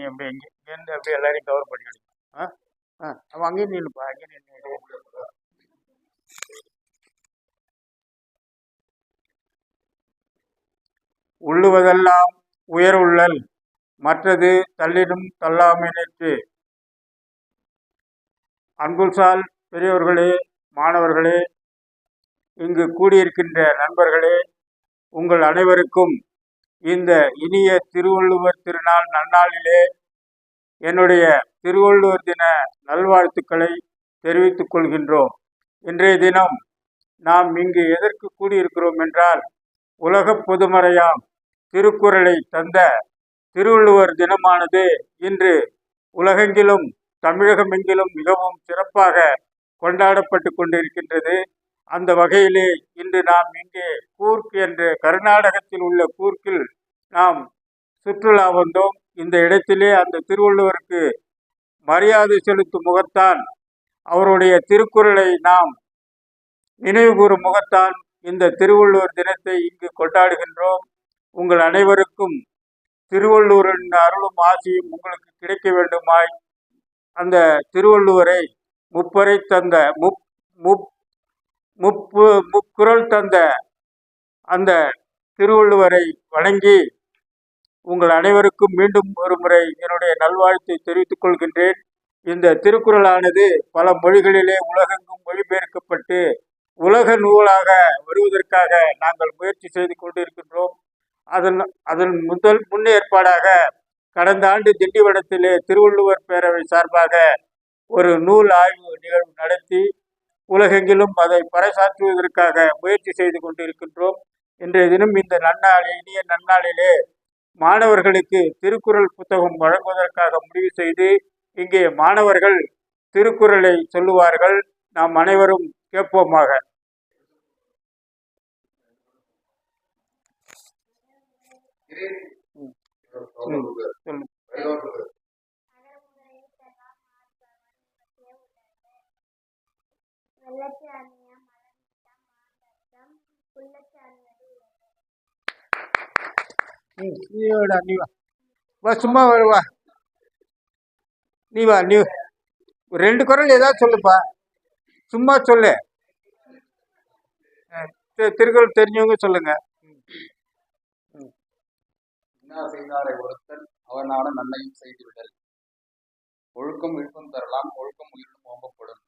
நீ அப்படியே இங்கேருந்து அப்படியே எல்லாரையும் கவர் பண்ணிக்கணும். அவன் அங்கேயே நின்றுப்பா, அங்கேயே நின்று. உள்ளுவதெல்லாம் உயர் உள்ளல், மற்றது தள்ளினும் தள்ளாமையிற்று. அன்புசால் பெரியவர்களே, மாணவர்களே, இங்கு கூடியிருக்கின்ற நண்பர்களே, உங்கள் அனைவருக்கும் இந்த இனிய திருவள்ளுவர் திருநாள் நன்னாளிலே என்னுடைய திருவள்ளுவர் தின நல்வாழ்த்துக்களை தெரிவித்துக் கொள்கின்றோம். இன்றைய தினம் நாம் இங்கு எதற்கு கூடியிருக்கிறோம் என்றால், உலக பொதுமறையாம் திருக்குறளை தந்த திருவள்ளுவர் தினமானது இன்று உலகெங்கிலும் தமிழகமெங்கிலும் மிகவும் சிறப்பாக கொண்டாடப்பட்டு கொண்டிருக்கின்றது. அந்த வகையிலே இன்று நாம் இங்கே கூர்க் என்ற கர்நாடகத்தில் உள்ள கூர்க்கில் நாம் சுற்றுலா வந்தோம். இந்த இடத்திலே அந்த திருவள்ளுவருக்கு மரியாதை செலுத்தும் முகத்தான், அவருடைய திருக்குறளை நாம் நினைவு கூறும் முகத்தான் இந்த திருவள்ளுவர் தினத்தை இங்கு கொண்டாடுகின்றோம். உங்கள் அனைவருக்கும் திருவள்ளுவரின் அருளும் ஆசியும் உங்களுக்கு கிடைக்க வேண்டுமாய் அந்த திருவள்ளுவரை முப்பறை தந்த முக்குறள் தந்த அந்த திருவள்ளுவரை வணங்கி உங்கள் அனைவருக்கும் மீண்டும் ஒரு முறை என்னுடைய நல்வாழ்த்தை தெரிவித்துக் கொள்கின்றேன். இந்த திருக்குறளானது பல மொழிகளிலே உலகெங்கும் மொழிபெயர்க்கப்பட்டு உலக நூலாக வருவதற்காக நாங்கள் முயற்சி செய்து கொண்டிருக்கின்றோம். அதன் முதல் முன்னேற்பாடாக கடந்த ஆண்டு திண்டிவனத்திலே திருவள்ளுவர் பேரவை சார்பாக ஒரு நூல் ஆய்வு நிகழ்வு நடத்தி உலகெங்கிலும் அதை பறைசாற்றுவதற்காக முயற்சி செய்து கொண்டிருக்கின்றோம். இன்றைய தினம் இந்த இனிய நன்னாளிலே மாணவர்களுக்கு திருக்குறள் புத்தகம் வழங்குவதற்காக முடிவு செய்து இங்கே மாணவர்கள் திருக்குறளை சொல்லுவார்கள். நாம் அனைவரும் கேட்போமாக. சும்மா வருவா, நீ வா, நீ ரெண்டு குறள் ஏதாவது சொல்லுப்பா, சும்மா சொல்லு. திருக்குறள் தெரிஞ்சவங்க சொல்லுங்க. செய்தாரை ஒருத்தன் அவனான நன்மையும் செய்து விடல். ஒழுக்கம் விழுப்பம் தரலாம், ஒழுக்கம் உயிரினும் ஓம்பப்படும்.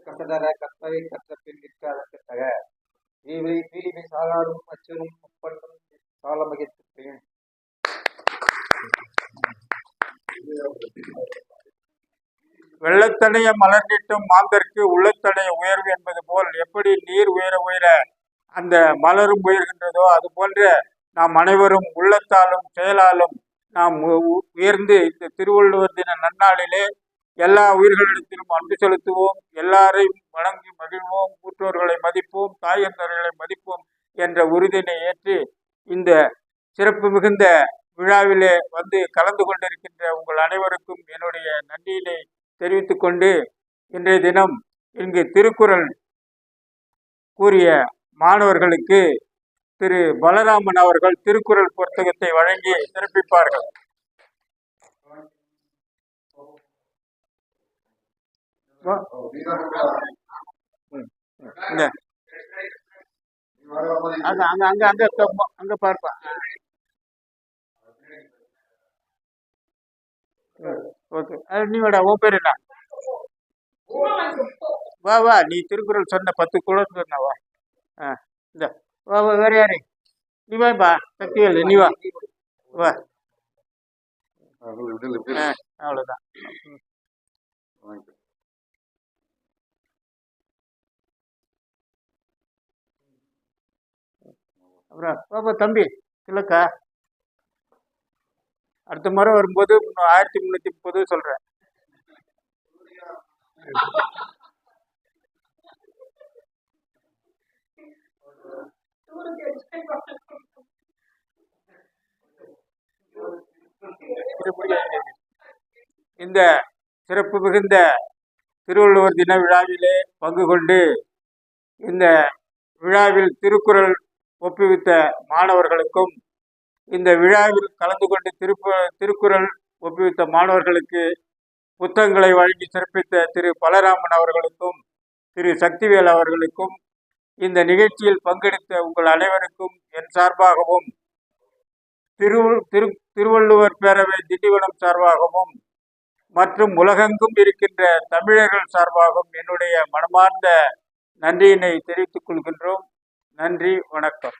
கசடர கத்தவை கற்ற பின் நிற்க அதற்கத்தக ஈவை பீலிமை சாகாரும் அச்சரும் முப்பண்ணும் சாலமகித்தையும். வெள்ளத்தனைய மலர்ந்திட்டும் மாந்தற்கு உள்ளத்தனைய உயர்வு என்பது போல், எப்படி நீர் உயர உயர அந்த மலரும் உயர்கின்றதோ அது போன்ற நாம் அனைவரும் உள்ளத்தாலும் செயலாலும் நாம் உயர்ந்து இந்த திருவள்ளுவர் தின நன்னாளிலே எல்லா உயிர்களிடத்திலும் அன்பு செலுத்துவோம், எல்லாரையும் வணங்கி மகிழ்வோம், கூற்றோர்களை மதிப்போம், தாயந்தர்களை மதிப்போம் என்ற உறுதியினை ஏற்று இந்த சிறப்பு மிகுந்த விழாவிலே வந்து கலந்து கொண்டிருக்கின்ற உங்கள் அனைவருக்கும் என்னுடைய நன்றியினை தெரிவித்துக் கொண்டு, இன்றைய தினம் இங்கு திருக்குறள் கூறிய மாணவர்களுக்கு திரு பலராமன் அவர்கள் திருக்குறள் புத்தகத்தை வழங்கி சிறப்பிப்பார்கள். அங்க பார்ப்பா. ஓகே, நீ வாடா, உன் பேர் என்ன? வா வா, நீ திருக்குறள் சொன்ன 10 குறள் சொன்ன, வா. இந்த வா வா, வேற யாரு? நீ வாப்பா, சக்திவேல், நீ வா வா. அவ்வளவுதான். அப்புறம் பாப்பா தம்பி இல்லக்கா, அடுத்த முறை வரும்போது 1330 சொல்றேன். இந்த சிறப்பு மிகுந்த திருவள்ளுவர் தின விழாவிலே பங்கு கொண்டு இந்த விழாவில் திருக்குறள் ஒப்புவித்த மாணவர்களுக்கும், இந்த விழாவில் கலந்து கொண்டு திருக்குறள் ஒப்புவித்த மாணவர்களுக்கு புத்தகங்களை வழங்கி சிறப்பித்த திரு பலராமன் அவர்களுக்கும், திரு சக்திவேல் அவர்களுக்கும், இந்த நிகழ்ச்சியில் பங்கெடுத்த உங்கள் அனைவருக்கும் என் சார்பாகவும், திருவள்ளுவர் பேரவை திண்டிவனம் சார்பாகவும் மற்றும் உலகெங்கும் இருக்கின்ற தமிழர்கள் சார்பாகவும் என்னுடைய மனமார்ந்த நன்றியினை தெரிவித்துக் கொள்கின்றோம். நன்றி, வணக்கம்.